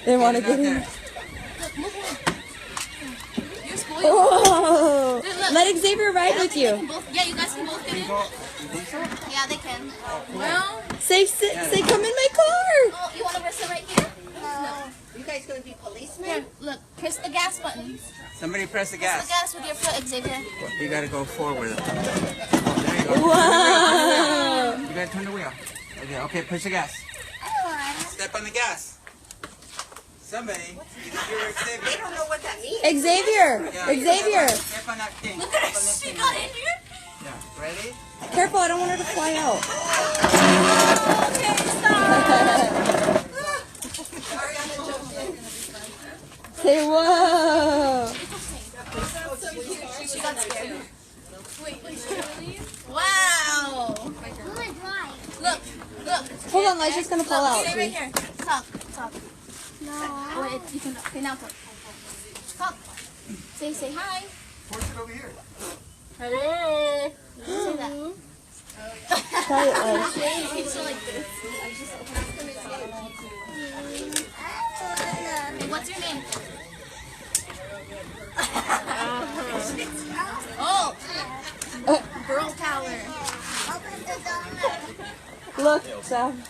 They want to get in. You're spoiled. Oh, Dude, look. let Xavier ride with They you. can both, yeah, you guys can both get in. Yeah, they can. Well, Say, come in my car. oh, you want to rest it right here? No. You guys gonna be policemen? Here, look, press the gas button. Somebody press the Press gas. the gas with your foot, Xavier. You gotta go forward. Oh, there you go. Wow. You gotta turn the wheel. Okay, push the gas. Step on the gas. Somebody. You're Xavier. They don't know what that means. Xavier, Xavier. Step on that thing. Look at her, Step on that she thing. got in here. Yeah. Ready? Careful, I don't want her to fly out. Okay, stop. Say whoa. She got scared. Wait, wow. Look, look. Hold on, Liza's gonna fall out. Stay right here. Talk, talk. No. Wait, you can, okay, now talk. Talk. Say hi. Force it over here. Hello. Say that. Try it, Liz. It's like this. Hey, what's your name? Oh, girl power. Look, Sam.